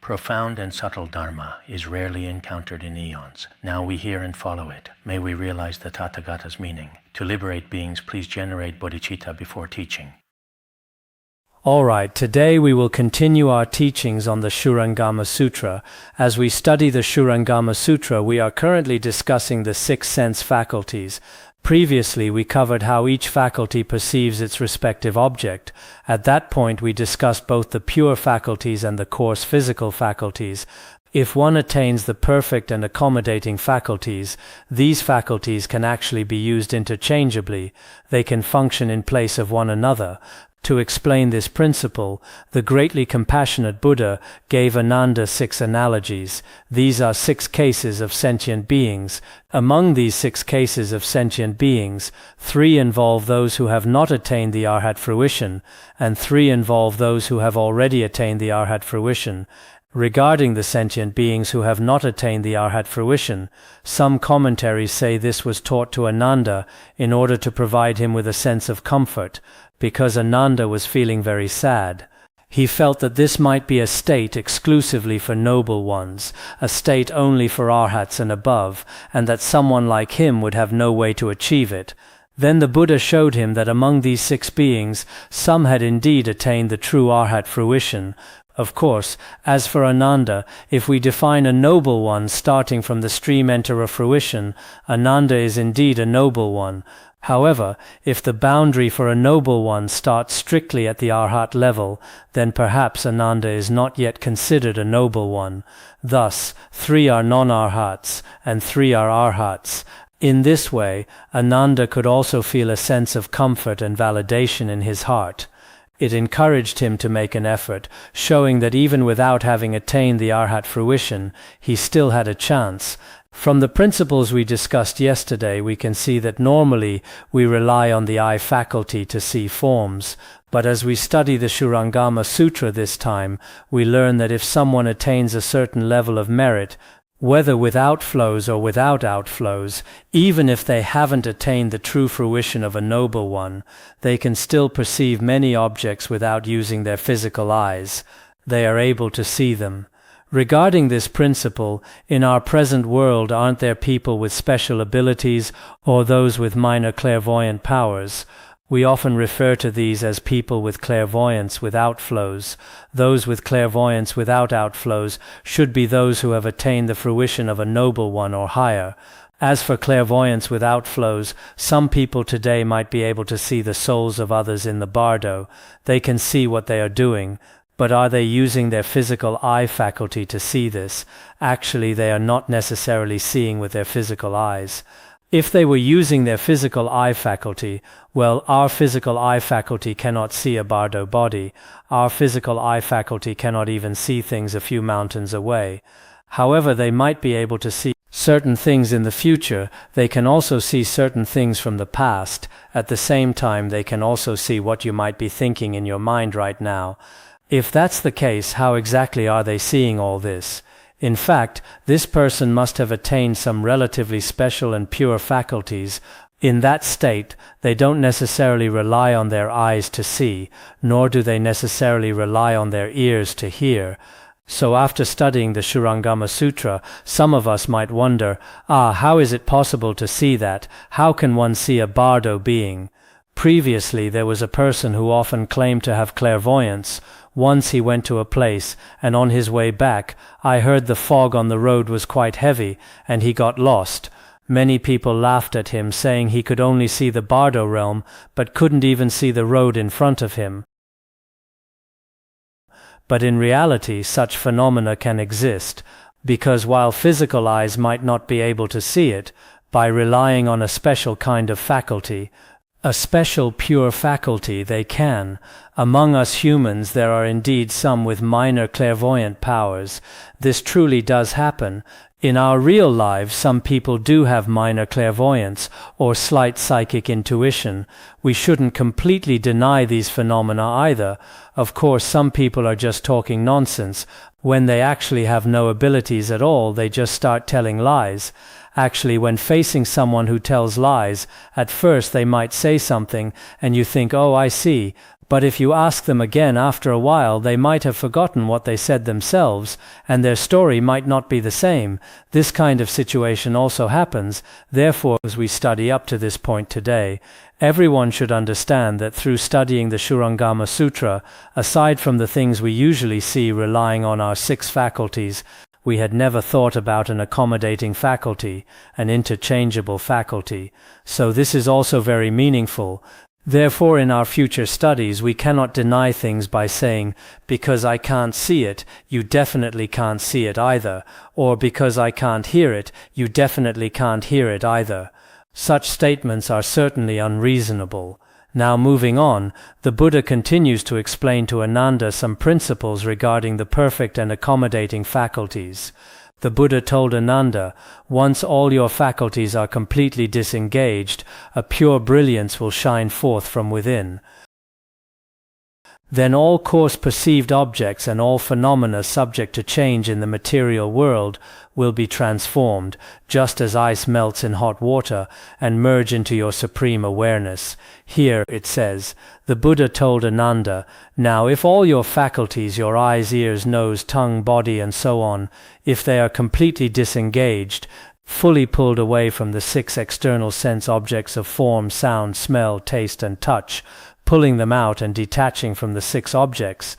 Profound and subtle Dharma is rarely encountered in eons. Now we hear and follow it. May we realize the Tathagata's meaning. To liberate beings, please generate bodhicitta before teaching. All right, today we will continue our teachings on the Shurangama Sutra. As we study the Shurangama Sutra, we are currently discussing the 6 sense faculties. Previously, we covered how each faculty perceives its respective object. At that point, we discussed both the pure faculties and the coarse physical faculties. If one attains the perfect and accommodating faculties, these faculties can actually be used interchangeably. They can function in place of one another. To explain this principle, the greatly compassionate Buddha gave Ananda 6 analogies. These are 6 cases of sentient beings. Among these 6 cases of sentient beings, 3 involve those who have not attained the Arhat fruition, and 3 involve those who have already attained the Arhat fruition. Regarding the sentient beings who have not attained the Arhat fruition, some commentaries say this was taught to Ananda in order to provide him with a sense of comfort, because Ananda was feeling very sad. He felt that this might be a state exclusively for noble ones, a state only for Arhats and above, and that someone like him would have no way to achieve it. Then the Buddha showed him that among these 6 beings, some had indeed attained the true Arhat fruition. Of course, as for Ananda, if we define a noble one starting from the stream enterer fruition, Ananda is indeed a noble one. However, if the boundary for a noble one starts strictly at the Arhat level, then perhaps Ananda is not yet considered a noble one. Thus, 3 are non-Arhats, and 3 are Arhats. In this way, Ananda could also feel a sense of comfort and validation in his heart. It encouraged him to make an effort, showing that even without having attained the Arhat fruition, he still had a chance. From the principles we discussed yesterday, we can see that normally we rely on the eye faculty to see forms, but as we study the Shurangama Sutra this time, we learn that if someone attains a certain level of merit, whether with outflows or without outflows, even if they haven't attained the true fruition of a noble one, they can still perceive many objects without using their physical eyes. They are able to see them. Regarding this principle, in our present world, aren't there people with special abilities or those with minor clairvoyant powers? We often refer to these as people with clairvoyance with outflows. Those with clairvoyance without outflows should be those who have attained the fruition of a noble one or higher. As for clairvoyance with outflows, some people today might be able to see the souls of others in the bardo. They can see what they are doing. But are they using their physical eye faculty to see this? Actually, they are not necessarily seeing with their physical eyes. If they were using their physical eye faculty, well, our physical eye faculty cannot see a bardo body. Our physical eye faculty cannot even see things a few mountains away. However, they might be able to see certain things in the future. They can also see certain things from the past. At the same time, they can also see what you might be thinking in your mind right now. If that's the case, how exactly are they seeing all this? In fact, this person must have attained some relatively special and pure faculties. In that state, they don't necessarily rely on their eyes to see, nor do they necessarily rely on their ears to hear. So after studying the Shurangama Sutra, some of us might wonder, how is it possible to see that? How can one see a bardo being? Previously, there was a person who often claimed to have clairvoyance. Once he went to a place, and on his way back, I heard the fog on the road was quite heavy, and he got lost. Many people laughed at him, saying he could only see the bardo realm, but couldn't even see the road in front of him. But in reality, such phenomena can exist, because while physical eyes might not be able to see it, by relying on a special kind of faculty, a special pure faculty they can. Among us humans there are indeed some with minor clairvoyant powers. This truly does happen. In our real lives some people do have minor clairvoyance or slight psychic intuition. We shouldn't completely deny these phenomena either. Of course, some people are just talking nonsense. When they actually have no abilities at all, they just start telling lies. Actually, when facing someone who tells lies, at first they might say something and you think, oh, I see. But if you ask them again after a while, they might have forgotten what they said themselves, and their story might not be the same. This kind of situation also happens. Therefore, as we study up to this point today, everyone should understand that through studying the Shurangama Sutra, aside from the things we usually see relying on our 6 faculties, we had never thought about an accommodating faculty, an interchangeable faculty. So this is also very meaningful. Therefore, in our future studies, we cannot deny things by saying, because I can't see it, you definitely can't see it either, or because I can't hear it, you definitely can't hear it either. Such statements are certainly unreasonable. Now moving on, the Buddha continues to explain to Ananda some principles regarding the perfect and accommodating faculties. The Buddha told Ananda, once all your faculties are completely disengaged, a pure brilliance will shine forth from within. Then all coarse perceived objects and all phenomena subject to change in the material world will be transformed, just as ice melts in hot water, and merge into your supreme awareness. Here, it says, the Buddha told Ananda, now if all your faculties, your eyes, ears, nose, tongue, body, and so on, if they are completely disengaged, fully pulled away from the 6 external sense objects of form, sound, smell, taste, and touch, pulling them out and detaching from the 6 objects.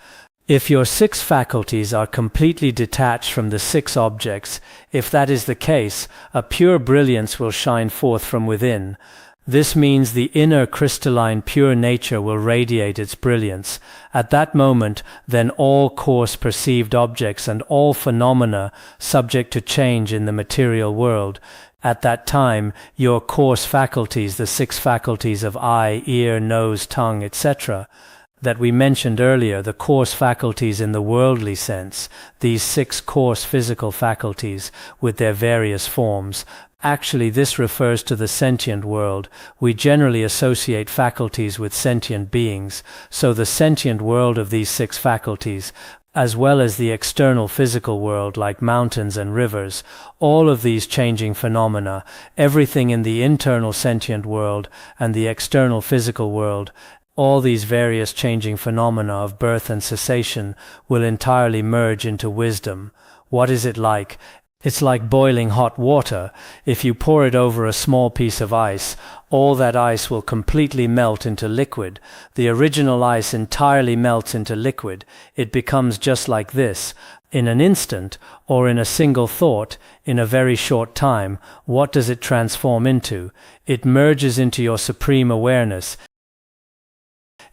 If your 6 faculties are completely detached from the 6 objects, if that is the case, a pure brilliance will shine forth from within. This means the inner crystalline pure nature will radiate its brilliance. At that moment, then all coarse perceived objects and all phenomena subject to change in the material world, at that time, your coarse faculties, the 6 faculties of eye, ear, nose, tongue, etc., that we mentioned earlier, the coarse faculties in the worldly sense, these 6 coarse physical faculties with their various forms. Actually, this refers to the sentient world. We generally associate faculties with sentient beings, so the sentient world of these 6 faculties, as well as the external physical world like mountains and rivers, all of these changing phenomena, everything in the internal sentient world and the external physical world, all these various changing phenomena of birth and cessation will entirely merge into wisdom. What is it like? It's like boiling hot water. If you pour it over a small piece of ice, all that ice will completely melt into liquid. The original ice entirely melts into liquid. It becomes just like this. In an instant, or in a single thought, in a very short time, what does it transform into? It merges into your supreme awareness.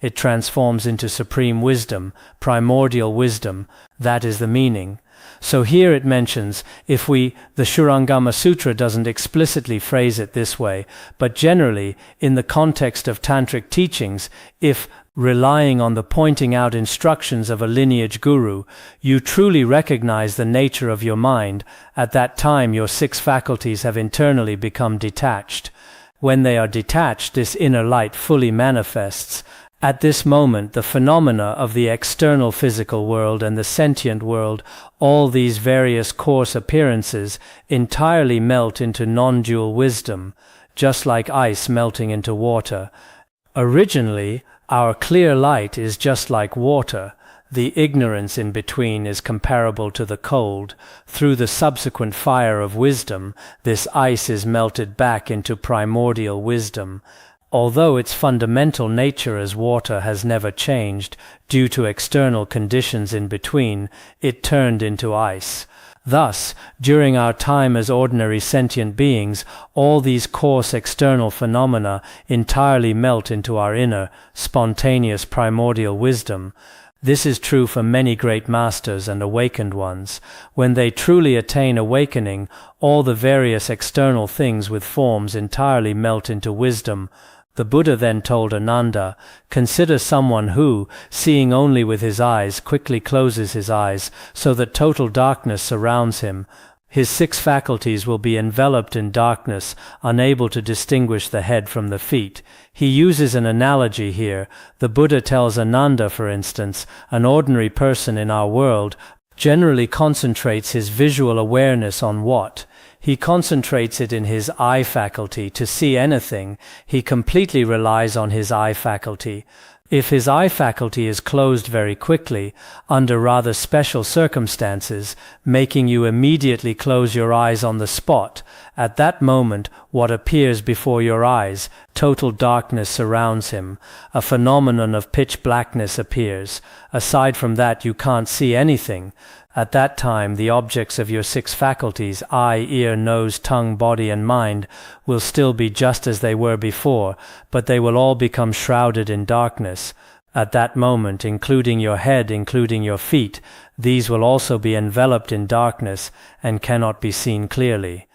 It transforms into supreme wisdom, primordial wisdom. That is the meaning. So here it mentions, the Shurangama Sutra doesn't explicitly phrase it this way, but generally, in the context of tantric teachings, if, relying on the pointing out instructions of a lineage guru, you truly recognize the nature of your mind, at that time your 6 faculties have internally become detached. When they are detached, this inner light fully manifests. At this moment, the phenomena of the external physical world and the sentient world, all these various coarse appearances, entirely melt into non-dual wisdom, just like ice melting into water. Originally, our clear light is just like water. The ignorance in between is comparable to the cold. Through the subsequent fire of wisdom, this ice is melted back into primordial wisdom. Although its fundamental nature as water has never changed, due to external conditions in between, it turned into ice. Thus, during our time as ordinary sentient beings, all these coarse external phenomena entirely melt into our inner, spontaneous primordial wisdom. This is true for many great masters and awakened ones. When they truly attain awakening, all the various external things with forms entirely melt into wisdom. The Buddha then told Ananda, "Consider someone who, seeing only with his eyes, quickly closes his eyes, so that total darkness surrounds him. His 6 faculties will be enveloped in darkness, unable to distinguish the head from the feet." He uses an analogy here. The Buddha tells Ananda, for instance, an ordinary person in our world generally concentrates his visual awareness on what? He concentrates it in his eye faculty to see anything. He completely relies on his eye faculty. If his eye faculty is closed very quickly, under rather special circumstances, making you immediately close your eyes on the spot, at that moment what appears before your eyes, total darkness surrounds him. A phenomenon of pitch blackness appears. Aside from that you can't see anything. At that time the objects of your 6 faculties, eye, ear, nose, tongue, body and mind, will still be just as they were before, but they will all become shrouded in darkness. At that moment, including your head, including your feet, these will also be enveloped in darkness and cannot be seen clearly.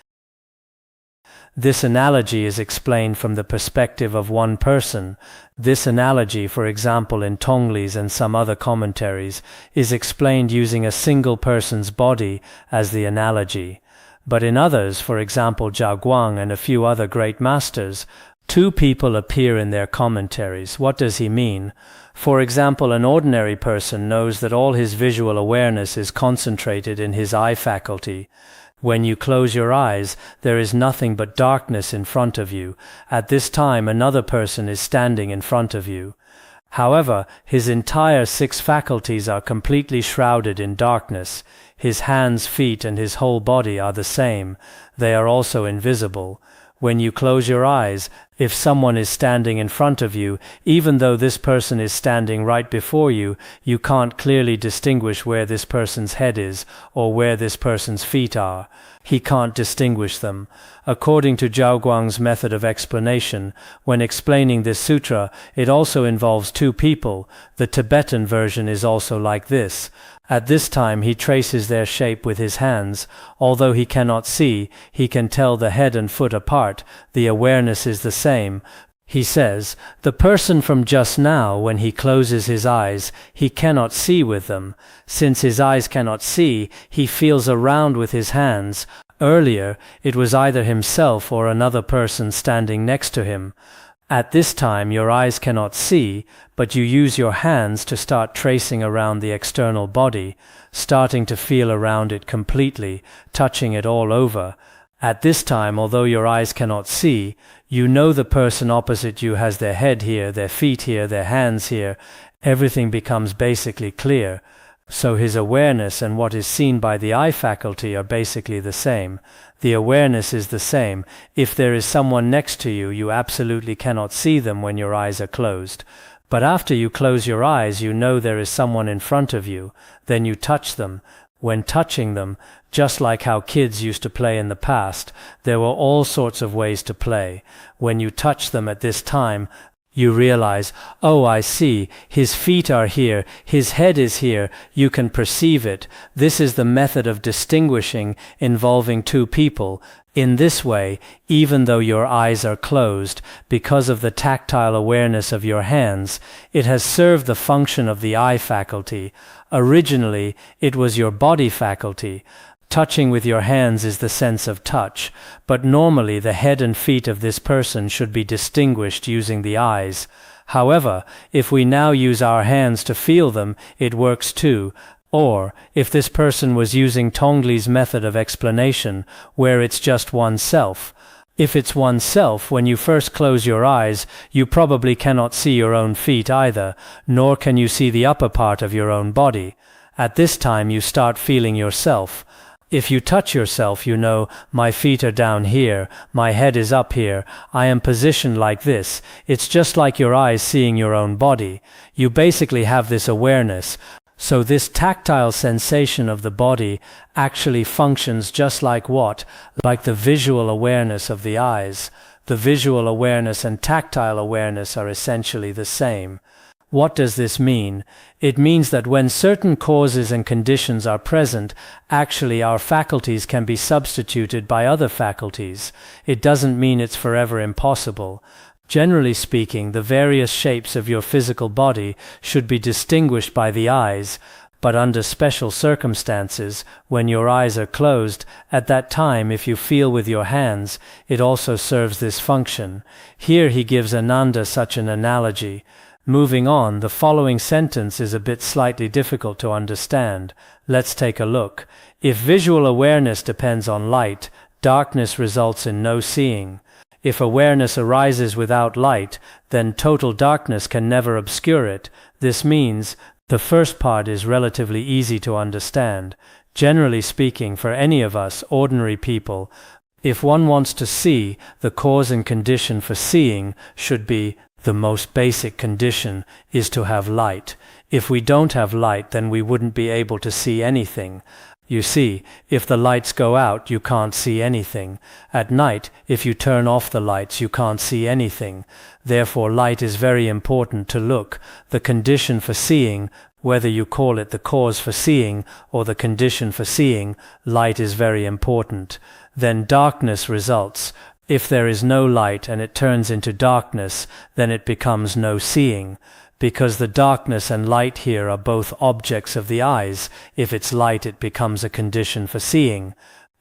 This analogy is explained from the perspective of one person. This analogy, for example in Tonglis and some other commentaries, is explained using a single person's body as the analogy. But in others, for example Jiaoguang and a few other great masters, 2 people appear in their commentaries. What does he mean? For example, an ordinary person knows that all his visual awareness is concentrated in his eye faculty. When you close your eyes, there is nothing but darkness in front of you. At this time another person is standing in front of you. However, his entire 6 faculties are completely shrouded in darkness. His hands, feet, and his whole body are the same. They are also invisible. When you close your eyes, if someone is standing in front of you, even though this person is standing right before you, you can't clearly distinguish where this person's head is or where this person's feet are. He can't distinguish them. According to Jiaoguang's method of explanation, when explaining this sutra, it also involves 2 people. The Tibetan version is also like this. At this time he traces their shape with his hands. Although he cannot see, he can tell the head and foot apart. The awareness is the same. He says, the person from just now, when he closes his eyes, he cannot see with them. Since his eyes cannot see, he feels around with his hands. Earlier, it was either himself or another person standing next to him. At this time your eyes cannot see, but you use your hands to start tracing around the external body, starting to feel around it completely, touching it all over. At this time, although your eyes cannot see, you know the person opposite you has their head here, their feet here, their hands here. Everything becomes basically clear. So his awareness and what is seen by the eye faculty are basically the same. The awareness is the same. If there is someone next to you, you absolutely cannot see them when your eyes are closed. But after you close your eyes, you know there is someone in front of you. Then you touch them. When touching them, just like how kids used to play in the past, there were all sorts of ways to play. When you touch them at this time, you realize, oh, I see, his feet are here, his head is here, you can perceive it. This is the method of distinguishing involving 2 people. In this way, even though your eyes are closed, because of the tactile awareness of your hands, it has served the function of the eye faculty. Originally, it was your body faculty. Touching with your hands is the sense of touch, but normally the head and feet of this person should be distinguished using the eyes. However, if we now use our hands to feel them, it works too. Or, if this person was using Tongli's method of explanation, where it's just oneself. If it's oneself, when you first close your eyes, you probably cannot see your own feet either, nor can you see the upper part of your own body. At this time you start feeling yourself. If you touch yourself, you know, my feet are down here, my head is up here, I am positioned like this. It's just like your eyes seeing your own body. You basically have this awareness. So this tactile sensation of the body actually functions just like what? Like the visual awareness of the eyes. The visual awareness and tactile awareness are essentially the same. What does this mean? It means that when certain causes and conditions are present, actually our faculties can be substituted by other faculties. It doesn't mean it's forever impossible. Generally speaking, the various shapes of your physical body should be distinguished by the eyes, but under special circumstances, when your eyes are closed, at that time if you feel with your hands, it also serves this function. Here he gives Ananda such an analogy. Moving on, the following sentence is a bit slightly difficult to understand. Let's take a look. If visual awareness depends on light, darkness results in no seeing. If awareness arises without light, then total darkness can never obscure it. This means the first part is relatively easy to understand. Generally speaking, for any of us, ordinary people, if one wants to see, the cause and condition for seeing should be, the most basic condition is to have light. If we don't have light, then we wouldn't be able to see anything. You see, if the lights go out, you can't see anything. At night, if you turn off the lights, you can't see anything. Therefore, light is very important to look. The condition for seeing, whether you call it the cause for seeing or the condition for seeing, light is very important. Then darkness results. If there is no light and it turns into darkness, then it becomes no seeing. Because the darkness and light here are both objects of the eyes, if it's light it becomes a condition for seeing.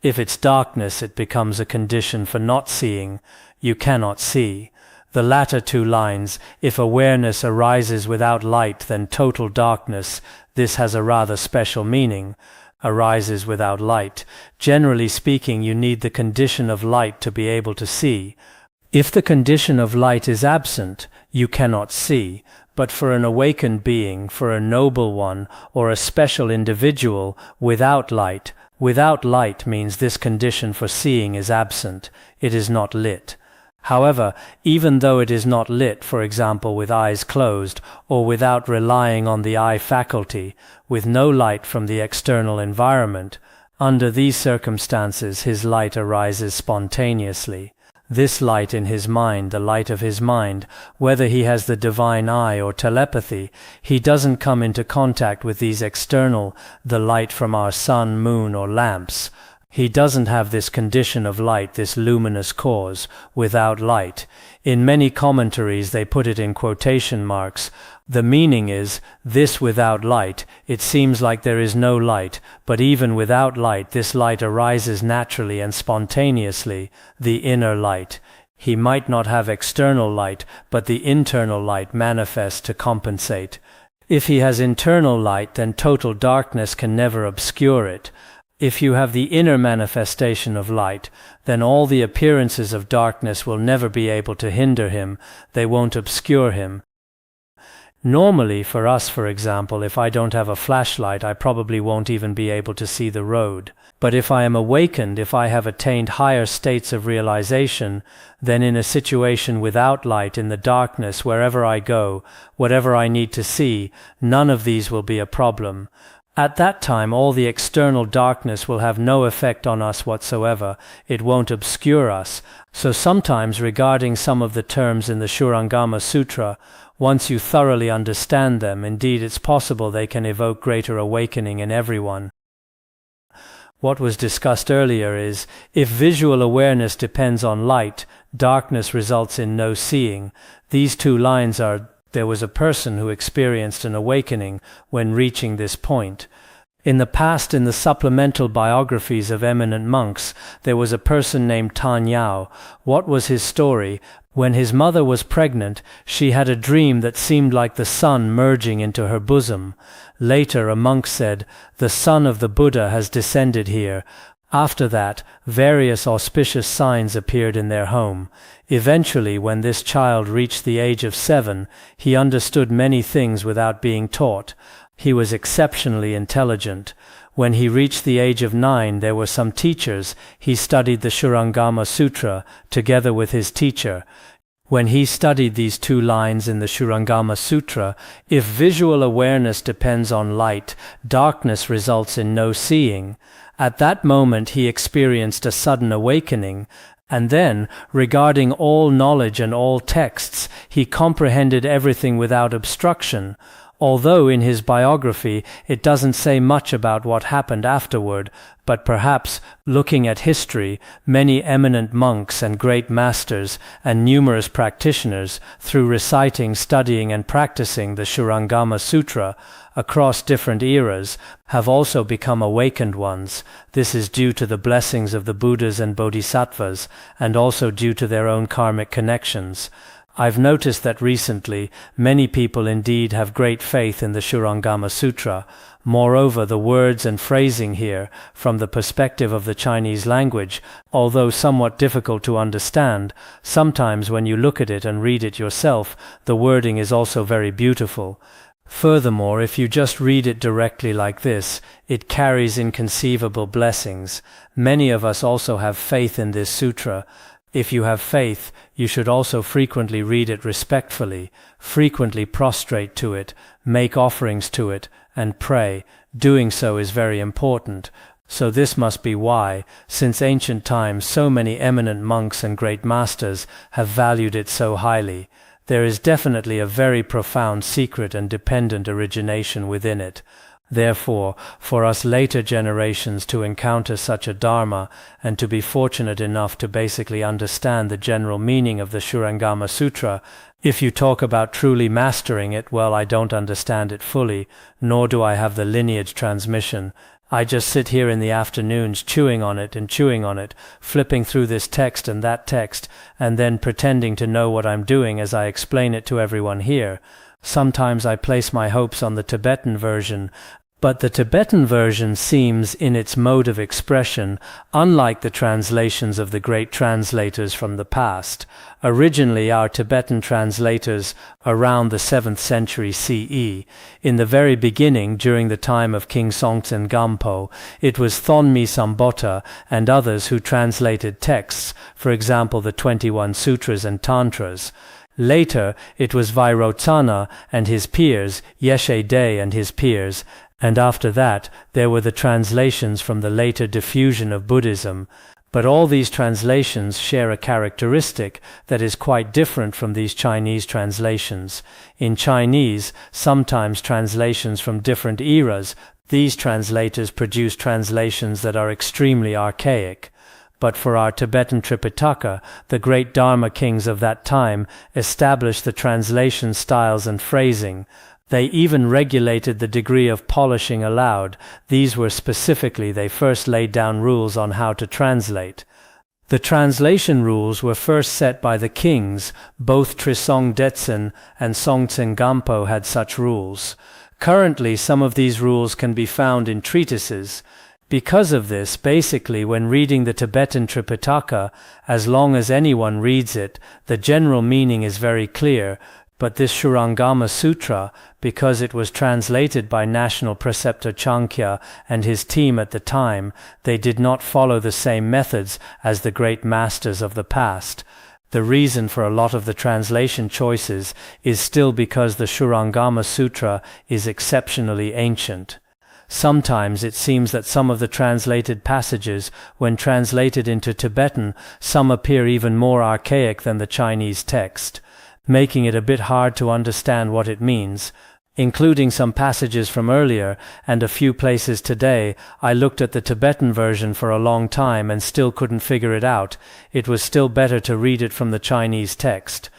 If it's darkness it becomes a condition for not seeing. You cannot see. The latter two lines, if awareness arises without light then total darkness, this has a rather special meaning. Arises without light. Generally speaking, you need the condition of light to be able to see. If the condition of light is absent, you cannot see. But for an awakened being, for a noble one, or a special individual, without light means this condition for seeing is absent. It is not lit. However, even though it is not lit, for example with eyes closed, or without relying on the eye faculty, with no light from the external environment, under these circumstances his light arises spontaneously. This light in his mind, the light of his mind, whether he has the divine eye or telepathy, he doesn't come into contact with these external, the light from our sun, moon or lamps. He doesn't have this condition of light, this luminous cause, without light. In many commentaries they put it in quotation marks. The meaning is, this without light, it seems like there is no light, but even without light this light arises naturally and spontaneously, the inner light. He might not have external light, but the internal light manifests to compensate. If he has internal light, then total darkness can never obscure it. If you have the inner manifestation of light, then all the appearances of darkness will never be able to hinder him, they won't obscure him. Normally, for us, for example, if I don't have a flashlight, I probably won't even be able to see the road. But if I am awakened, if I have attained higher states of realization, then in a situation without light, in the darkness, wherever I go, whatever I need to see, none of these will be a problem. At that time all the external darkness will have no effect on us whatsoever. It won't obscure us. So sometimes regarding some of the terms in the Shurangama Sutra, once you thoroughly understand them, indeed it's possible they can evoke greater awakening in everyone. What was discussed earlier is, if visual awareness depends on light, darkness results in no seeing. These two lines are, there was a person who experienced an awakening when reaching this point. In the past, in the supplemental biographies of eminent monks, there was a person named Tan Yao. What was his story? When his mother was pregnant, she had a dream that seemed like the sun merging into her bosom. Later, a monk said, "The son of the Buddha has descended here." After that, various auspicious signs appeared in their home. Eventually, when this child reached the age of 7, he understood many things without being taught. He was exceptionally intelligent. When he reached the age of 9, there were some teachers. He studied the Shurangama Sutra together with his teacher. When he studied these two lines in the Shurangama Sutra, if visual awareness depends on light, darkness results in no seeing. At that moment he experienced a sudden awakening, and then, regarding all knowledge and all texts, he comprehended everything without obstruction. although in his biography it doesn't say much about what happened afterward, but perhaps, looking at history, many eminent monks and great masters and numerous practitioners, through reciting, studying and practicing the Shurangama Sutra across different eras, have also become awakened ones. This is due to the blessings of the Buddhas and Bodhisattvas, and also due to their own karmic connections. I've noticed that recently many people indeed have great faith in the Shurangama Sutra. Moreover, the words and phrasing here, from the perspective of the Chinese language, although somewhat difficult to understand, sometimes when you look at it and read it yourself, the wording is also very beautiful. Furthermore, if you just read it directly like this, it carries inconceivable blessings. Many of us also have faith in this sutra. If you have faith, you should also frequently read it respectfully, frequently prostrate to it, make offerings to it, and pray. Doing so is very important. So this must be why, since ancient times, so many eminent monks and great masters have valued it so highly. There is definitely a very profound secret and dependent origination within it. Therefore, for us later generations to encounter such a Dharma and to be fortunate enough to basically understand the general meaning of the Shurangama Sutra, if you talk about truly mastering it, well, I don't understand it fully, nor do I have the lineage transmission. I just sit here in the afternoons chewing on it, flipping through this text and that text, and then pretending to know what I'm doing as I explain it to everyone here. Sometimes I place my hopes on the Tibetan version, but the Tibetan version seems, in its mode of expression, unlike the translations of the great translators from the past. Originally, our Tibetan translators, around the 7th century CE, in the very beginning, during the time of King Songtsen Gampo, it was Thonmi Sambota and others who translated texts, for example the 21 Sutras and Tantras. Later, it was Vairotsana and his peers, Yeshe De and his peers, and after that, there were the translations from the later diffusion of Buddhism. But all these translations share a characteristic that is quite different from these Chinese translations. In Chinese, sometimes translations from different eras, these translators produce translations that are extremely archaic. But for our Tibetan Tripitaka, the great Dharma kings of that time established the translation styles and phrasing. They even regulated the degree of polishing allowed. These were specifically, they first laid down rules on how to translate. The translation rules were first set by the kings. Both Trisong Detsen and Songtsen Gampo had such rules. Currently, some of these rules can be found in treatises. Because of this, basically, when reading the Tibetan Tripitaka, as long as anyone reads it, the general meaning is very clear. But this Shurangama Sutra, because it was translated by national preceptor Chankhya and his team at the time, they did not follow the same methods as the great masters of the past. The reason for a lot of the translation choices is still because the Shurangama Sutra is exceptionally ancient. Sometimes it seems that some of the translated passages, when translated into Tibetan, some appear even more archaic than the Chinese text, making it a bit hard to understand what it means. Including some passages from earlier and a few places today, I looked at the Tibetan version for a long time and still couldn't figure it out. It was still better to read it from the Chinese text.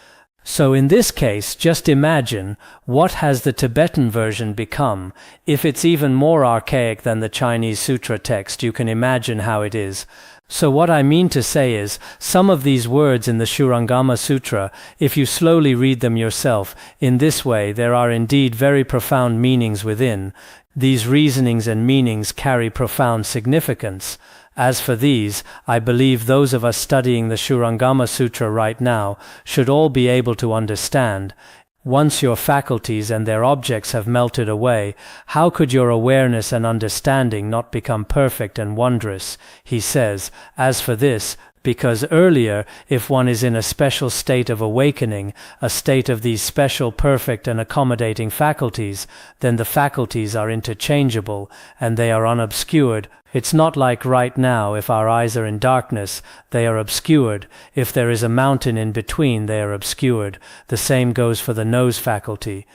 So in this case, just imagine, what has the Tibetan version become? If it's even more archaic than the Chinese sutra text, you can imagine how it is. So what I mean to say is, some of these words in the Shurangama Sutra, if you slowly read them yourself, in this way there are indeed very profound meanings within. These reasonings and meanings carry profound significance. As for these, I believe those of us studying the Shurangama Sutra right now should all be able to understand. Once your faculties and their objects have melted away, how could your awareness and understanding not become perfect and wondrous? He says, as for this, because earlier, if one is in a special state of awakening, a state of these special perfect and accommodating faculties, then the faculties are interchangeable, and they are unobscured. It's not like right now, if our eyes are in darkness, they are obscured. If there is a mountain in between, they are obscured. The same goes for the nose faculty.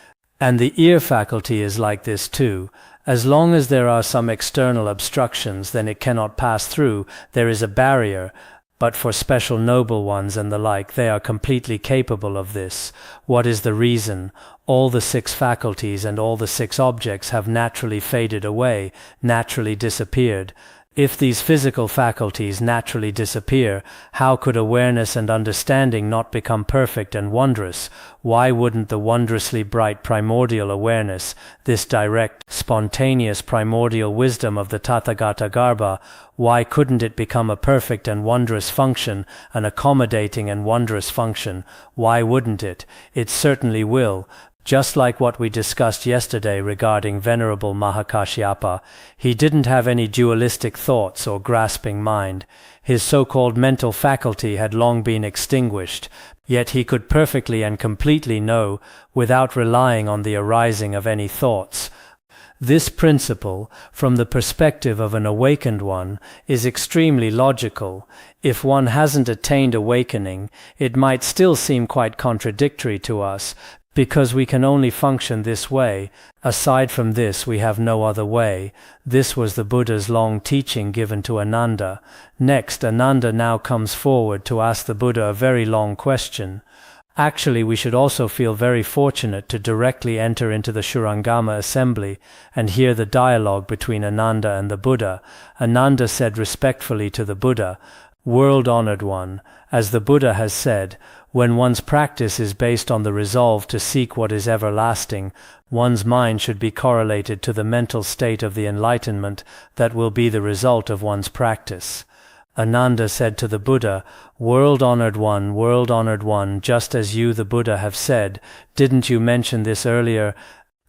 And the ear faculty is like this too. As long as there are some external obstructions, then it cannot pass through. There is a barrier. But for special noble ones and the like, they are completely capable of this. What is the reason? All the 6 faculties and all the 6 objects have naturally faded away, naturally disappeared. If these physical faculties naturally disappear, how could awareness and understanding not become perfect and wondrous? Why wouldn't the wondrously bright primordial awareness, this direct, spontaneous primordial wisdom of the Tathagata Garbha, why couldn't it become a perfect and wondrous function, an accommodating and wondrous function? Why wouldn't it? It certainly will. Just like what we discussed yesterday regarding Venerable Mahakashyapa, he didn't have any dualistic thoughts or grasping mind. His so-called mental faculty had long been extinguished, yet he could perfectly and completely know, without relying on the arising of any thoughts. This principle, from the perspective of an awakened one, is extremely logical. If one hasn't attained awakening, it might still seem quite contradictory to us, because we can only function this way. Aside from this, we have no other way. This was the Buddha's long teaching given to Ananda. Next, Ananda now comes forward to ask the Buddha a very long question. Actually, we should also feel very fortunate to directly enter into the Shurangama assembly and hear the dialogue between Ananda and the Buddha. Ananda said respectfully to the Buddha, "World-honored one, as the Buddha has said, when one's practice is based on the resolve to seek what is everlasting, one's mind should be correlated to the mental state of the enlightenment that will be the result of one's practice." Ananda said to the Buddha, world-honored one, just as you, the Buddha, have said, didn't you mention this earlier?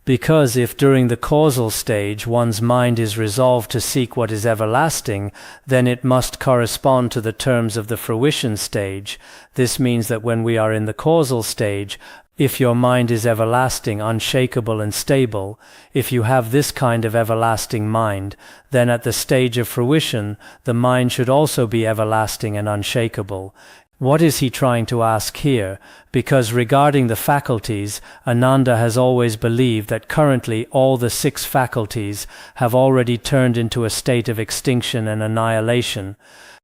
Because if during the causal stage one's mind is resolved to seek what is everlasting, then it must correspond to the terms of the fruition stage. This means that when we are in the causal stage, if your mind is everlasting, unshakable and stable, if you have this kind of everlasting mind, then at the stage of fruition, the mind should also be everlasting and unshakable. What is he trying to ask here? Because regarding the faculties, Ananda has always believed that currently all the 6 faculties have already turned into a state of extinction and annihilation.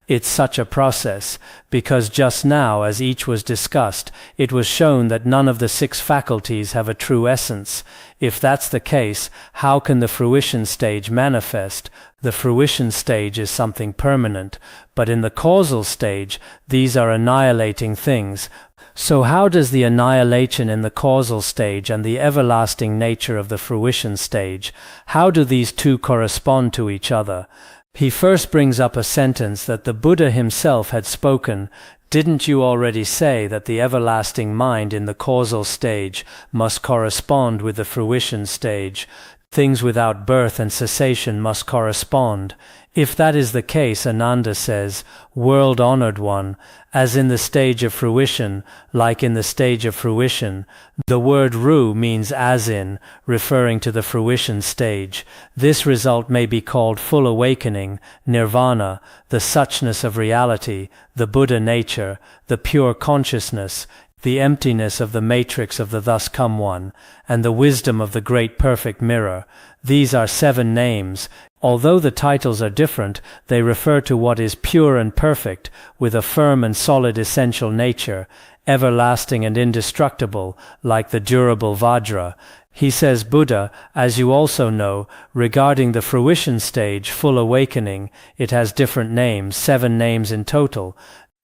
It's such a process, because just now, as each was discussed, it was shown that none of the 6 faculties have a true essence. If that's the case, how can the fruition stage manifest? The fruition stage is something permanent, but in the causal stage, these are annihilating things. So how does the annihilation in the causal stage and the everlasting nature of the fruition stage, how do these two correspond to each other? He first brings up a sentence that the Buddha himself had spoken. Didn't you already say that the everlasting mind in the causal stage must correspond with the fruition stage? Things without birth and cessation must correspond. If that is the case, Ananda says, world-honored one, as in the stage of fruition, like in the stage of fruition. The word ru means as in, referring to the fruition stage. This result may be called full awakening, nirvana, the suchness of reality, the Buddha nature, the pure consciousness, the emptiness of the matrix of the thus come one, and the wisdom of the great perfect mirror. These are 7 names. Although the titles are different, they refer to what is pure and perfect, with a firm and solid essential nature, everlasting and indestructible, like the durable Vajra. He says, Buddha, as you also know, regarding the fruition stage, full awakening, it has different names, 7 names in total.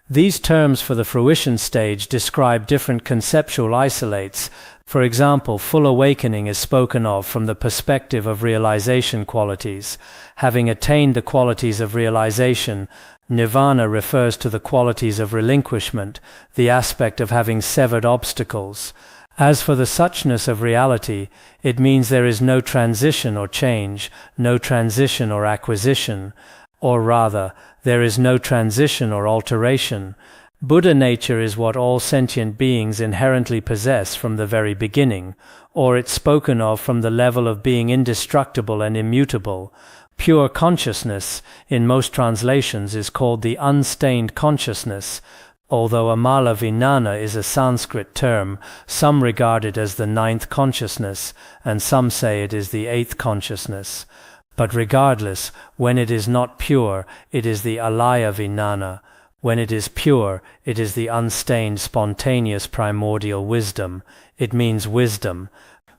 These terms for the fruition stage describe different conceptual isolates. For example, full awakening is spoken of from the perspective of realization qualities. Having attained the qualities of realization, nirvana refers to the qualities of relinquishment, the aspect of having severed obstacles. As for the suchness of reality, it means there is no transition or change, no transition or acquisition, or rather, there is no transition or alteration. Buddha nature is what all sentient beings inherently possess from the very beginning, or it's spoken of from the level of being indestructible and immutable. Pure consciousness, in most translations, is called the unstained consciousness. although Amala Vijnana is a Sanskrit term, some regard it as the ninth consciousness, and some say it is the eighth consciousness. But regardless, when it is not pure, it is the Alaya Vijnana. When it is pure, it is the unstained, spontaneous primordial wisdom. It means wisdom.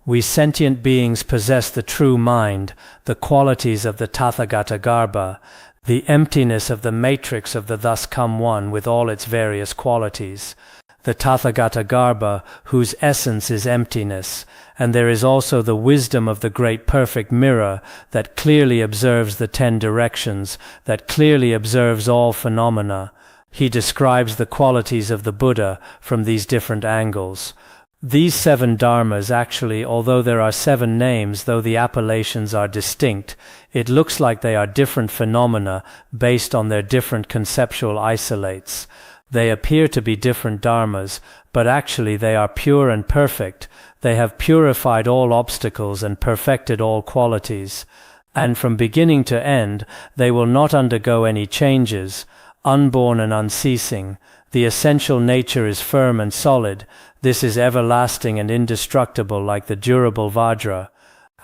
We sentient beings possess the true mind, the qualities of the Tathagata Garbha, the emptiness of the matrix of the thus come one with all its various qualities. The Tathagata Garbha, whose essence is emptiness, and there is also the wisdom of the great perfect mirror that clearly observes the 10 directions, that clearly observes all phenomena. He describes the qualities of the Buddha from these different angles. These 7 dharmas actually, although there are 7 names, though the appellations are distinct, it looks like they are different phenomena based on their different conceptual isolates. They appear to be different dharmas, but actually they are pure and perfect. They have purified all obstacles and perfected all qualities. And from beginning to end, they will not undergo any changes. Unborn and unceasing, the essential nature is firm and solid. This is everlasting and indestructible like the durable Vajra.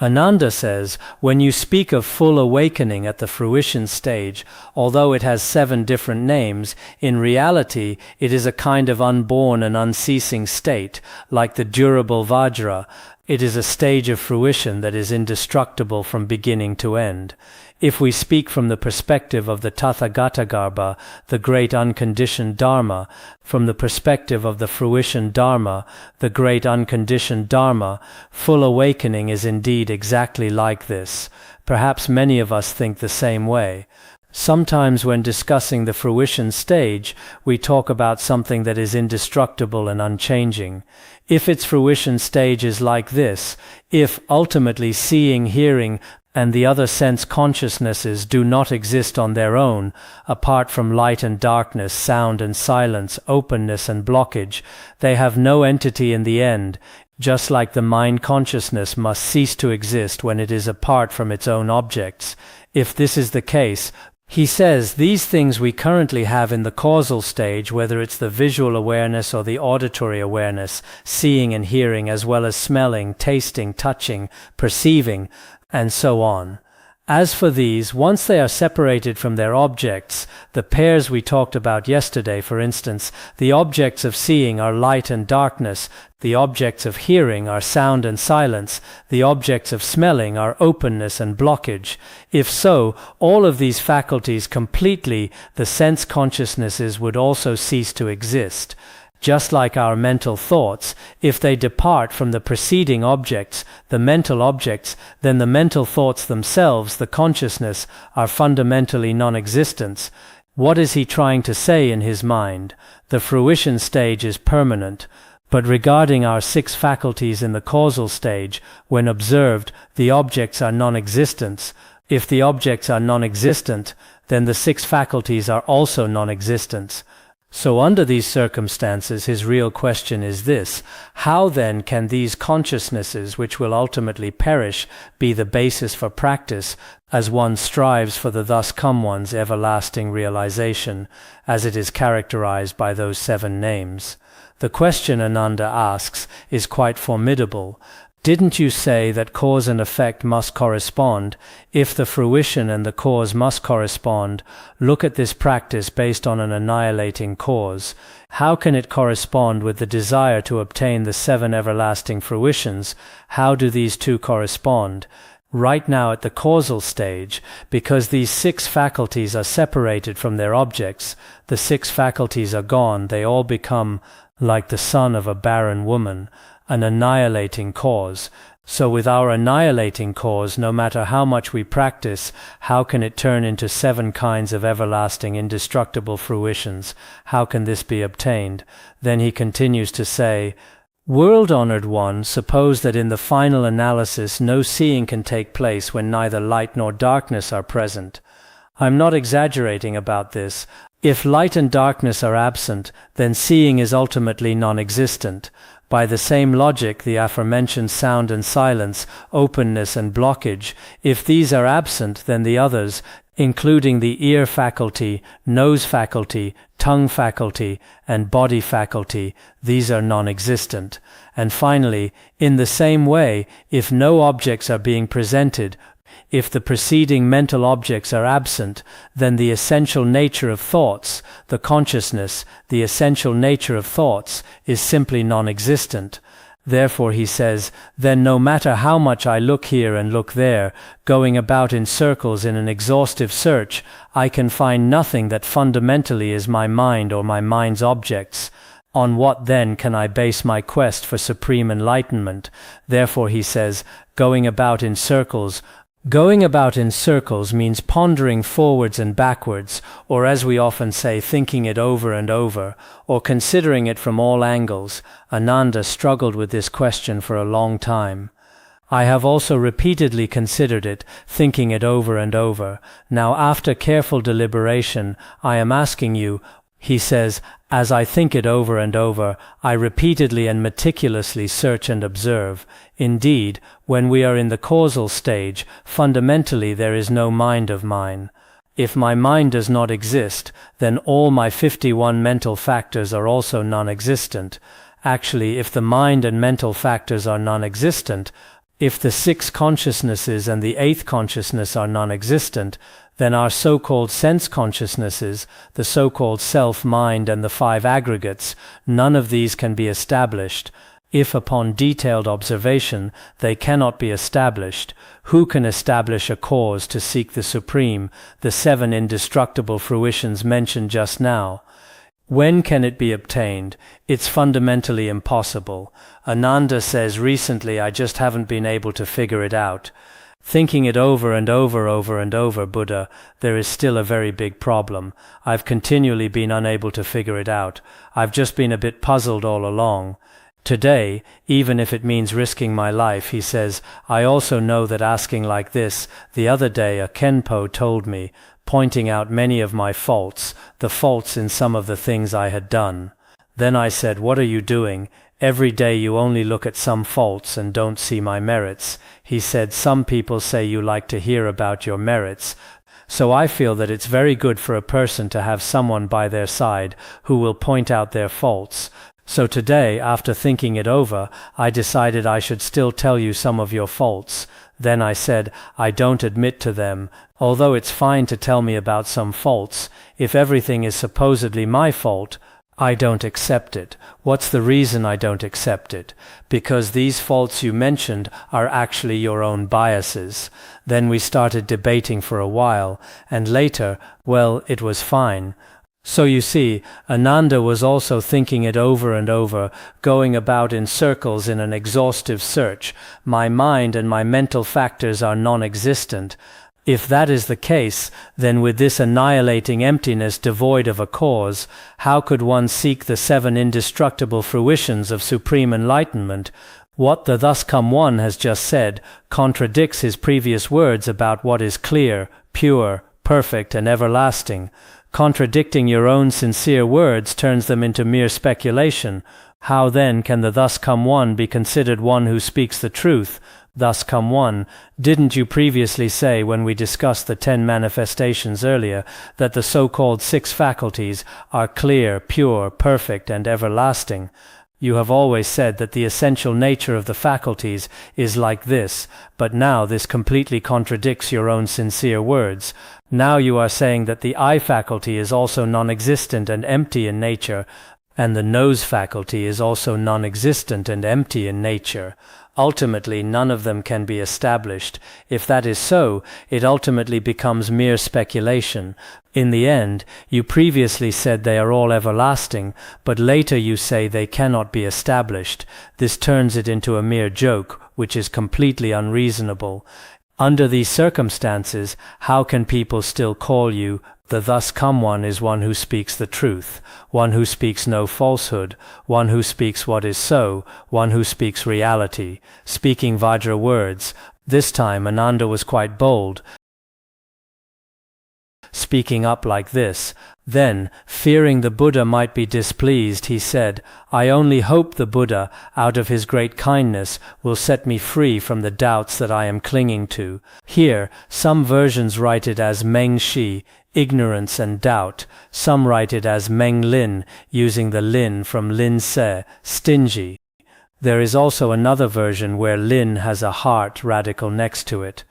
Ananda says, when you speak of full awakening at the fruition stage, although it has 7 different names, in reality it is a kind of unborn and unceasing state, like the durable Vajra. It is a stage of fruition that is indestructible from beginning to end. If we speak from the perspective of the Tathagata Garbha, the great unconditioned Dharma, from the perspective of the fruition Dharma, the great unconditioned Dharma, full awakening is indeed exactly like this. Perhaps many of us think the same way. Sometimes when discussing the fruition stage, we talk about something that is indestructible and unchanging. If its fruition stage is like this, if ultimately seeing, hearing, and the other sense consciousnesses do not exist on their own, apart from light and darkness, sound and silence, openness and blockage, they have no entity in the end, just like the mind consciousness must cease to exist when it is apart from its own objects. If this is the case, he says these things we currently have in the causal stage, whether it's the visual awareness or the auditory awareness, seeing and hearing as well as smelling, tasting, touching, perceiving, and so on. As for these, once they are separated from their objects, the pairs we talked about yesterday, for instance, the objects of seeing are light and darkness, the objects of hearing are sound and silence, the objects of smelling are openness and blockage. If so, all of these faculties completely, the sense consciousnesses would also cease to exist. Just like our mental thoughts, if they depart from the preceding objects, the mental objects, then the mental thoughts themselves, the consciousness, are fundamentally non-existent. What is he trying to say in his mind? The fruition stage is permanent. But regarding our 6 faculties in the causal stage, when observed, the objects are non-existent. If the objects are non-existent, then the 6 faculties are also non-existent. So under these circumstances, his real question is this: how then can these consciousnesses, which will ultimately perish, be the basis for practice, as one strives for the thus come one's everlasting realization, as it is characterized by those 7 names? The question Ananda asks is quite formidable. Didn't you say that cause and effect must correspond? If the fruition and the cause must correspond, look at this practice based on an annihilating cause. How can it correspond with the desire to obtain the 7 everlasting fruitions? How do these two correspond? Right now at the causal stage, because these 6 faculties are separated from their objects, the 6 faculties are gone, they all become like the son of a barren woman, an annihilating cause. So with our annihilating cause, no matter how much we practice, how can it turn into 7 kinds of everlasting indestructible fruitions? How can this be obtained? Then he continues to say, World-honored one, suppose that in the final analysis no seeing can take place when neither light nor darkness are present. I'm not exaggerating about this. If light and darkness are absent, then seeing is ultimately non-existent. By the same logic, the aforementioned sound and silence, openness and blockage, if these are absent, then the others, including the ear faculty, nose faculty, tongue faculty, and body faculty. These are non-existent. And finally, in the same way, if no objects are being presented, if the preceding mental objects are absent, then the essential nature of thoughts, the consciousness, the essential nature of thoughts, is simply non-existent. Therefore, he says, then no matter how much I look here and look there, going about in circles in an exhaustive search, I can find nothing that fundamentally is my mind or my mind's objects. On what then can I base my quest for supreme enlightenment? Therefore, he says, going about in circles. Going about in circles means pondering forwards and backwards, or as we often say, thinking it over and over, or considering it from all angles. Ananda struggled with this question for a long time. I have also repeatedly considered it, thinking it over and over. Now, after careful deliberation, I am asking you, he says, as I think it over and over, I repeatedly and meticulously search and observe. Indeed, when we are in the causal stage, fundamentally there is no mind of mine. If my mind does not exist, then all my 51 mental factors are also non-existent. Actually, if the mind and mental factors are non-existent, if the 6 consciousnesses and the 8th consciousness are non-existent, then our so-called sense consciousnesses, the so-called self-mind and the 5 aggregates, none of these can be established. If upon detailed observation they cannot be established, who can establish a cause to seek the supreme, the 7 indestructible fruitions mentioned just now? When can it be obtained? It's fundamentally impossible. Ananda says, recently I just haven't been able to figure it out. Thinking it over and over, Buddha, there is still a very big problem. I've continually been unable to figure it out. I've just been a bit puzzled all along. Today, even if it means risking my life, he says, I also know that asking like this, the other day a Khenpo told me, pointing out many of my faults, the faults in some of the things I had done. Then I said, what are you doing? Every day you only look at some faults and don't see my merits. He said, some people say you like to hear about your merits. So I feel that it's very good for a person to have someone by their side who will point out their faults. So today, after thinking it over, I decided I should still tell you some of your faults. Then I said, I don't admit to them, although it's fine to tell me about some faults. If everything is supposedly my fault, I don't accept it. What's the reason I don't accept it? Because these faults you mentioned are actually your own biases. Then we started debating for a while, and later, well, it was fine. So you see, Ananda was also thinking it over and over, going about in circles in an exhaustive search. My mind and my mental factors are non-existent. If that is the case, then with this annihilating emptiness devoid of a cause, how could one seek the 7 indestructible fruitions of supreme enlightenment? What the Thus Come One has just said contradicts his previous words about what is clear, pure, perfect, and everlasting. Contradicting your own sincere words turns them into mere speculation. How then can the Thus Come One be considered one who speaks the truth? Thus Come One, didn't you previously say when we discussed the 10 manifestations earlier that the so-called 6 faculties are clear, pure, perfect, and everlasting? You have always said that the essential nature of the faculties is like this, but now this completely contradicts your own sincere words. Now you are saying that the eye faculty is also non-existent and empty in nature, and the nose faculty is also non-existent and empty in nature. Ultimately, none of them can be established. If that is so, it ultimately becomes mere speculation. In the end, you previously said they are all everlasting, but later you say they cannot be established. This turns it into a mere joke, which is completely unreasonable. Under these circumstances, how can people still call you the Thus Come One is one who speaks the truth, one who speaks no falsehood, one who speaks what is so, one who speaks reality, speaking Vajra words. This time Ananda was quite bold. speaking up like this. Then, fearing the Buddha might be displeased, he said, "I only hope the Buddha, out of his great kindness, will set me free from the doubts that I am clinging to." Here, some versions write it as Meng Shi, ignorance and doubt. Some write it as Meng Lin, using the Lin from Lin Se, stingy. There is also another version where Lin has a heart radical next to it.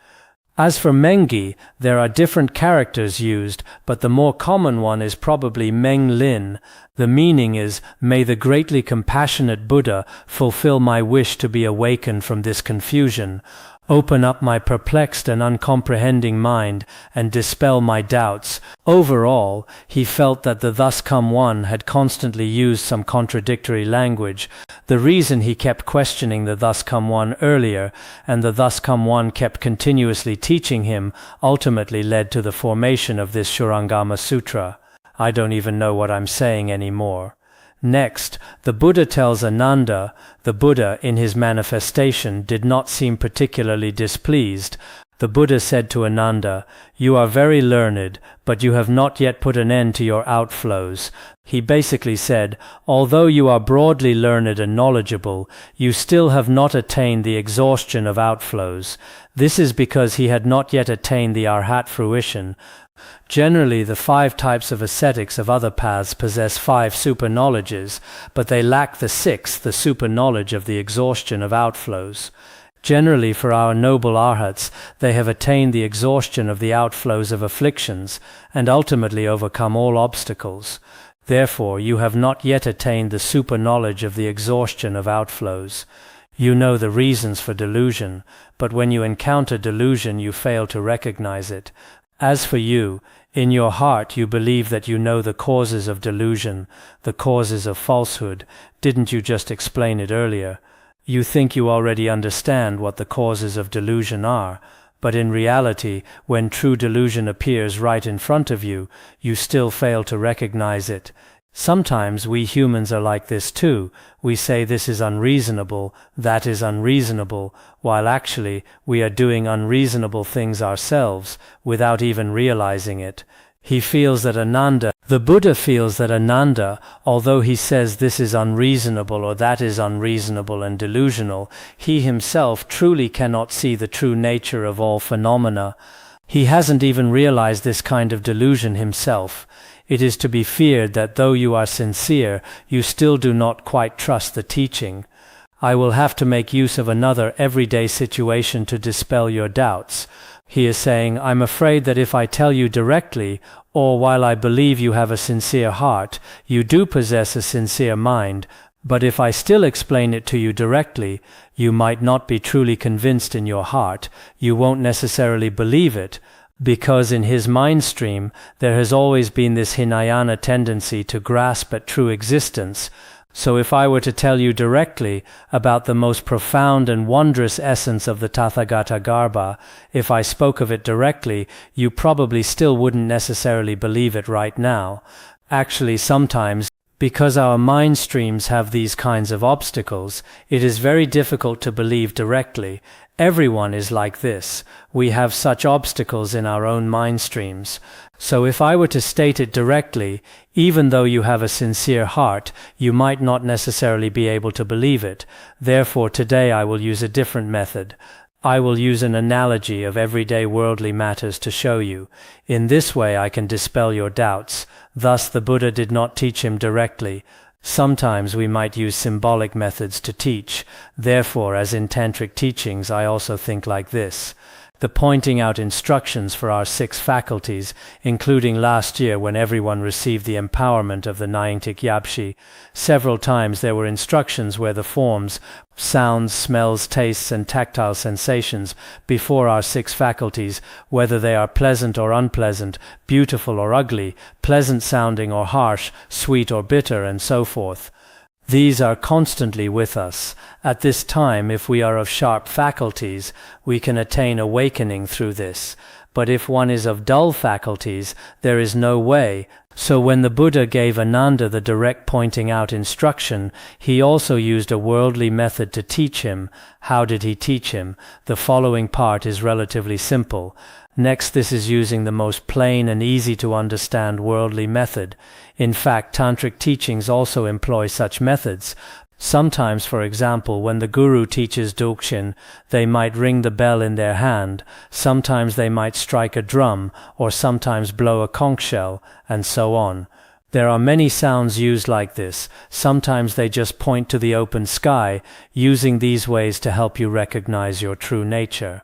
As for Mengi, there are different characters used, but the more common one is probably Meng Lin. The meaning is, "May the greatly compassionate Buddha fulfill my wish to be awakened from this confusion, open up my perplexed and uncomprehending mind, and dispel my doubts." Overall, he felt that the Thus Come One had constantly used some contradictory language. The reason he kept questioning the Thus Come One earlier, and the Thus Come One kept continuously teaching him, ultimately led to the formation of this Shurangama Sutra. I don't even know what I'm saying anymore. Next, the Buddha tells Ananda. The Buddha, in his manifestation, did not seem particularly displeased. The Buddha said to Ananda, "You are very learned, but you have not yet put an end to your outflows." He basically said, although you are broadly learned and knowledgeable, you still have not attained the exhaustion of outflows. This is because he had not yet attained the arhat fruition. Generally, the 5 types of ascetics of other paths possess 5 super-knowledges, but they lack the 6th, the super-knowledge of the exhaustion of outflows. Generally, for our noble arhats, they have attained the exhaustion of the outflows of afflictions, and ultimately overcome all obstacles. Therefore, you have not yet attained the super-knowledge of the exhaustion of outflows. You know the reasons for delusion, but when you encounter delusion you fail to recognize it. As for you, in your heart you believe that you know the causes of delusion, the causes of falsehood. Didn't you just explain it earlier? You think you already understand what the causes of delusion are, but in reality, when true delusion appears right in front of you, you still fail to recognize it. Sometimes we humans are like this too. We say this is unreasonable, that is unreasonable, while actually we are doing unreasonable things ourselves without even realizing it. The Buddha feels that Ananda, although he says this is unreasonable or that is unreasonable and delusional, he himself truly cannot see the true nature of all phenomena. He hasn't even realized this kind of delusion himself. It is to be feared that though you are sincere, you still do not quite trust the teaching. I will have to make use of another everyday situation to dispel your doubts. He is saying, I'm afraid that if I tell you directly, or while I believe you have a sincere heart, you do possess a sincere mind, but if I still explain it to you directly, you might not be truly convinced in your heart, you won't necessarily believe it, because in his mind stream there has always been this Hinayana tendency to grasp at true existence. So if I were to tell you directly about the most profound and wondrous essence of the Tathagata Garbha, if I spoke of it directly, you probably still wouldn't necessarily believe it right now. Actually, sometimes, because our mind streams have these kinds of obstacles, it is very difficult to believe directly. Everyone is like this. We have such obstacles in our own mind streams. So if I were to state it directly, even though you have a sincere heart, you might not necessarily be able to believe it. Therefore today I will use a different method. I will use an analogy of everyday worldly matters to show you. In this way I can dispel your doubts. Thus the Buddha did not teach him directly. Sometimes we might use symbolic methods to teach. Therefore, as in tantric teachings, I also think like this. The pointing out instructions for our 6 faculties, including last year when everyone received the empowerment of the Nyingtik Yapshi. Several times there were instructions where the forms, sounds, smells, tastes, and tactile sensations before our 6 faculties, whether they are pleasant or unpleasant, beautiful or ugly, pleasant sounding or harsh, sweet or bitter, and so forth. These are constantly with us. At this time, if we are of sharp faculties, we can attain awakening through this. But if one is of dull faculties, there is no way. So when the Buddha gave Ananda the direct pointing out instruction, he also used a worldly method to teach him. How did he teach him? The following part is relatively simple. Next, this is using the most plain and easy to understand worldly method. In fact, tantric teachings also employ such methods. Sometimes, for example, when the guru teaches Dzogchen, they might ring the bell in their hand, sometimes they might strike a drum, or sometimes blow a conch shell, and so on. There are many sounds used like this. Sometimes they just point to the open sky, using these ways to help you recognize your true nature.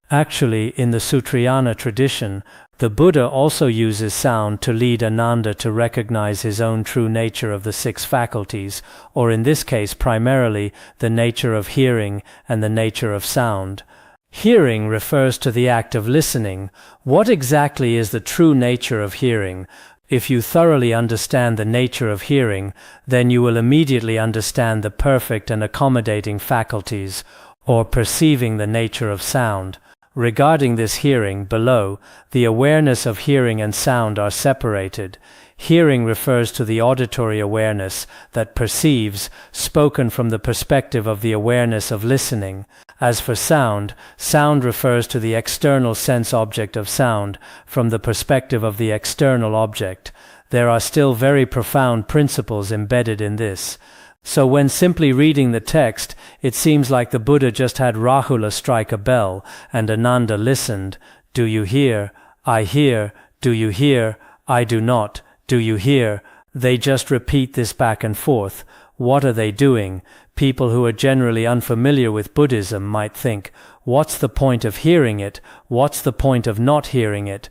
Actually, in the Sutrayana tradition, the Buddha also uses sound to lead Ananda to recognize his own true nature of the 6 faculties, or in this case primarily the nature of hearing and the nature of sound. Hearing refers to the act of listening. What exactly is the true nature of hearing? If you thoroughly understand the nature of hearing, then you will immediately understand the perfect and accommodating faculties, or perceiving the nature of sound. Regarding this hearing, below, the awareness of hearing and sound are separated. Hearing refers to the auditory awareness that perceives, spoken from the perspective of the awareness of listening. As for sound, sound refers to the external sense object of sound, from the perspective of the external object. There are still very profound principles embedded in this. So when simply reading the text, it seems like the Buddha just had Rahula strike a bell, and Ananda listened. Do you hear? I hear. Do you hear? I do not. Do you hear? They just repeat this back and forth. What are they doing? People who are generally unfamiliar with Buddhism might think, what's the point of hearing it? What's the point of not hearing it?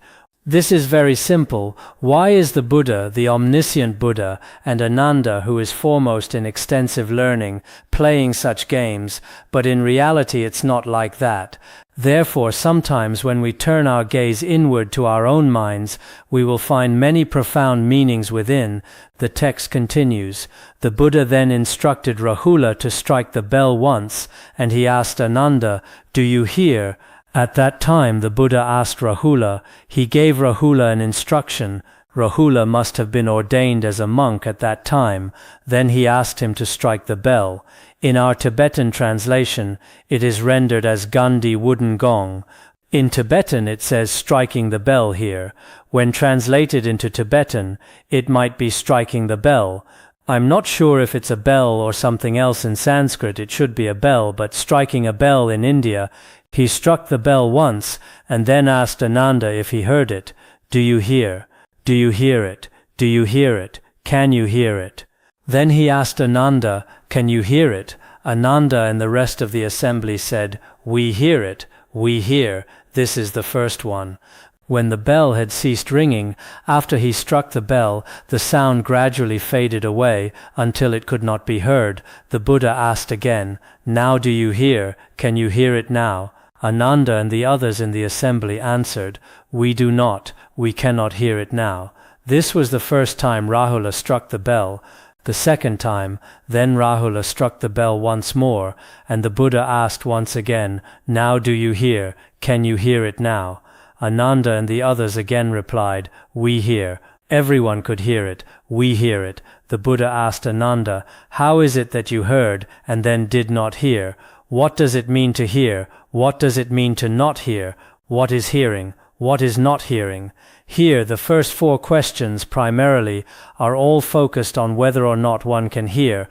This is very simple. Why is the Buddha, the omniscient Buddha, and Ananda, who is foremost in extensive learning, playing such games? But in reality it's not like that. Therefore, sometimes when we turn our gaze inward to our own minds, we will find many profound meanings within. The text continues. The Buddha then instructed Rahula to strike the bell once, and he asked Ananda, "Do you hear?" At that time the Buddha asked Rahula. He gave Rahula an instruction. Rahula must have been ordained as a monk at that time. Then he asked him to strike the bell. In our Tibetan translation, it is rendered as Gandhi wooden gong. In Tibetan it says striking the bell here. When translated into Tibetan, it might be striking the bell. I'm not sure if it's a bell or something else in Sanskrit. It should be a bell, but striking a bell in India, he struck the bell once and then asked Ananda if he heard it. Do you hear? Do you hear it? Do you hear it? Can you hear it? Then he asked Ananda, can you hear it? Ananda and the rest of the assembly said, we hear it, we hear. This is the first one. When the bell had ceased ringing, after he struck the bell, the sound gradually faded away until it could not be heard. The Buddha asked again, now do you hear? Can you hear it now? Ananda and the others in the assembly answered, we do not, we cannot hear it now. This was the first time Rahula struck the bell. The second time, then Rahula struck the bell once more, and the Buddha asked once again, now do you hear? Can you hear it now? Ananda and the others again replied, we hear. Everyone could hear it. We hear it. The Buddha asked Ananda, how is it that you heard and then did not hear? What does it mean to hear? What does it mean to not hear? What is hearing? What is not hearing? Here, the first 4 questions primarily are all focused on whether or not one can hear.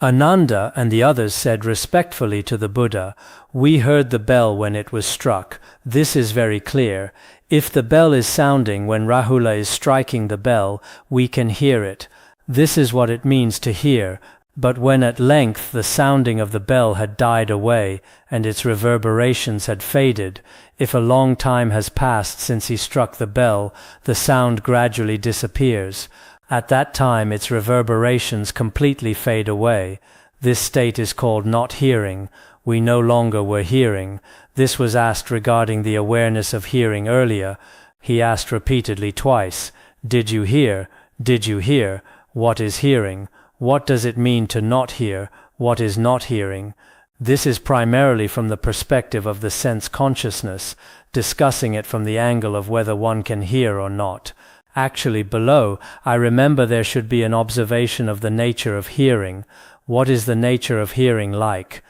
Ananda and the others said respectfully to the Buddha, we heard the bell when it was struck. This is very clear. If the bell is sounding when Rahula is striking the bell, we can hear it. This is what it means to hear. But when at length the sounding of the bell had died away, and its reverberations had faded, if a long time has passed since he struck the bell, the sound gradually disappears. At that time its reverberations completely fade away. This state is called not hearing. We no longer were hearing. This was asked regarding the awareness of hearing earlier. He asked repeatedly twice, did you hear? Did you hear? What is hearing? What does it mean to not hear? What is not hearing? This is primarily from the perspective of the sense consciousness, discussing it from the angle of whether one can hear or not. Actually, below, I remember there should be an observation of the nature of hearing. What is the nature of hearing like?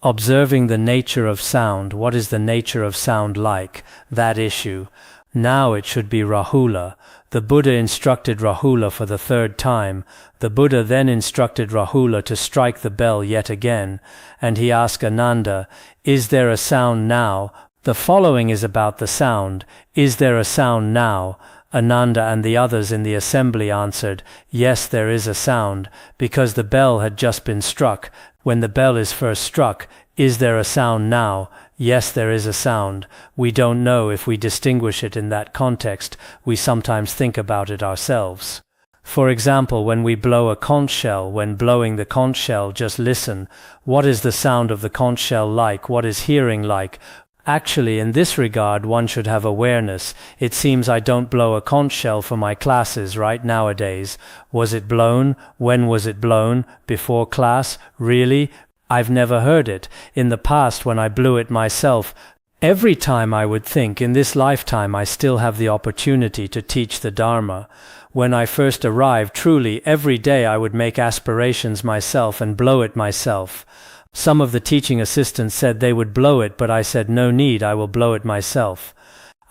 Observing the nature of sound, what is the nature of sound like? That issue. Now it should be Rahula. The Buddha instructed Rahula for the third time. The Buddha then instructed Rahula to strike the bell yet again, and he asked Ananda, "Is there a sound now?" The following is about the sound. Is there a sound now? Ananda and the others in the assembly answered, "Yes, there is a sound, because the bell had just been struck. When the bell is first struck, is there a sound now? Yes, there is a sound. We don't know if we distinguish it in that context. We sometimes think about it ourselves. For example, when we blow a conch shell, when blowing the conch shell, just listen. What is the sound of the conch shell like? What is hearing like? Actually, in this regard, one should have awareness. It seems I don't blow a conch shell for my classes right nowadays. Was it blown? When was it blown? Before class? Really? I've never heard it. In the past, when I blew it myself, every time I would think, in this lifetime I still have the opportunity to teach the Dharma. When I first arrived, truly, every day I would make aspirations myself and blow it myself. Some of the teaching assistants said they would blow it, but I said no need, I will blow it myself.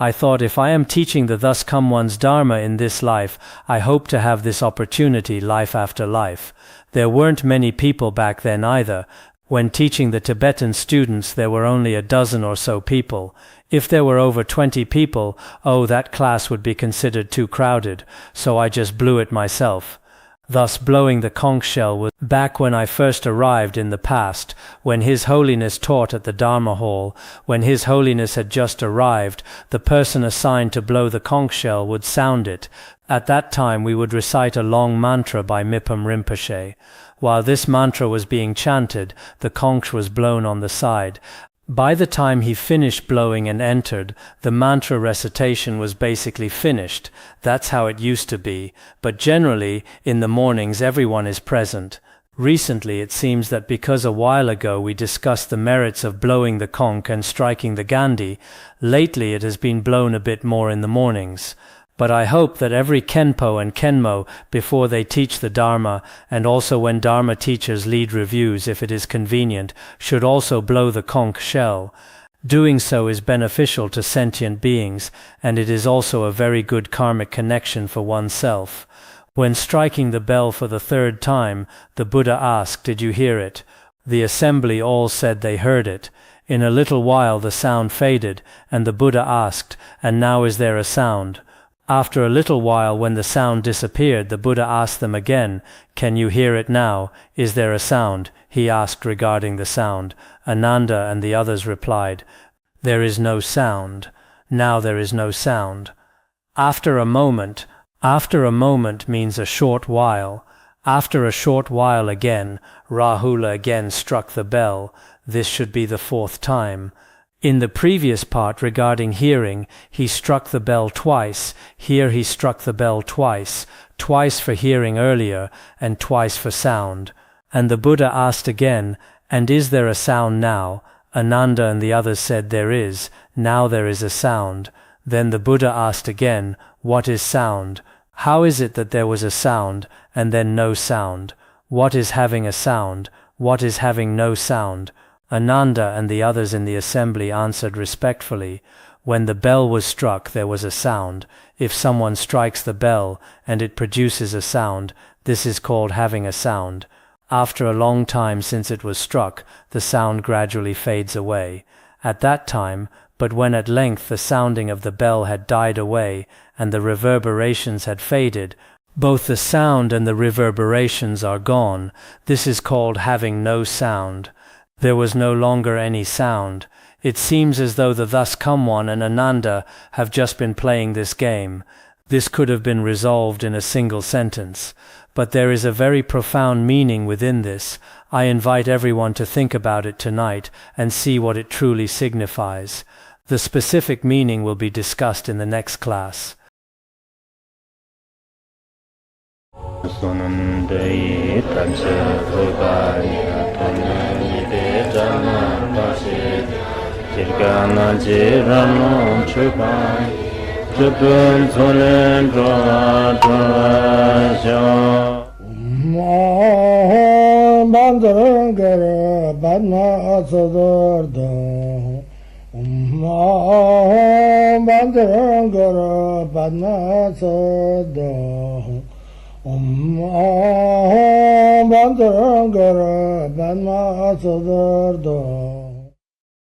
I thought, if I am teaching the thus come one's Dharma in this life, I hope to have this opportunity life after life. There weren't many people back then either. When teaching the Tibetan students, there were only a dozen or so people. If there were over 20 people, oh, that class would be considered too crowded, so I just blew it myself. Thus blowing the conch shell was back when I first arrived in the past, when His Holiness taught at the Dharma Hall. When His Holiness had just arrived, the person assigned to blow the conch shell would sound it. At that time we would recite a long mantra by Mipam Rinpoche. While this mantra was being chanted, the conch was blown on the side. By the time he finished blowing and entered, the mantra recitation was basically finished. That's how it used to be. But generally, in the mornings everyone is present. Recently it seems that because a while ago we discussed the merits of blowing the conch and striking the Gandhi, lately it has been blown a bit more in the mornings. But I hope that every Khenpo and Khenmo, before they teach the Dharma, and also when Dharma teachers lead reviews if it is convenient, should also blow the conch shell. Doing so is beneficial to sentient beings, and it is also a very good karmic connection for oneself. When striking the bell for the third time, the Buddha asked, "Did you hear it?" The assembly all said they heard it. In a little while the sound faded, and the Buddha asked, "And now is there a sound?" After a little while, when the sound disappeared, the Buddha asked them again, "Can you hear it now? Is there a sound?" He asked regarding the sound. Ananda and the others replied, "There is no sound. Now there is no sound." After a moment means a short while. After a short while again, Rahula again struck the bell. This should be the fourth time. In the previous part regarding hearing, he struck the bell twice. Here he struck the bell twice for hearing earlier, and twice for sound. And the Buddha asked again, "And is there a sound now?" Ananda and the others said, "There is. Now there is a sound." Then the Buddha asked again, "What is sound? How is it that there was a sound, and then no sound? What is having a sound? What is having no sound?" Ananda and the others in the assembly answered respectfully, "When the bell was struck, there was a sound. If someone strikes the bell, and it produces a sound, this is called having a sound. After a long time since it was struck, the sound gradually fades away. At that time, but when at length the sounding of the bell had died away, and the reverberations had faded, both the sound and the reverberations are gone. This is called having no sound. There was no longer any sound. It seems as though the Thus Come One and Ananda have just been playing this game. This could have been resolved in a single sentence. But there is a very profound meaning within this. I invite everyone to think about it tonight and see what it truly signifies. The specific meaning will be discussed in the next class. Bandarangara Padma Sadarda Bandhangara Padma Sada Bandhangara Padma Sadarda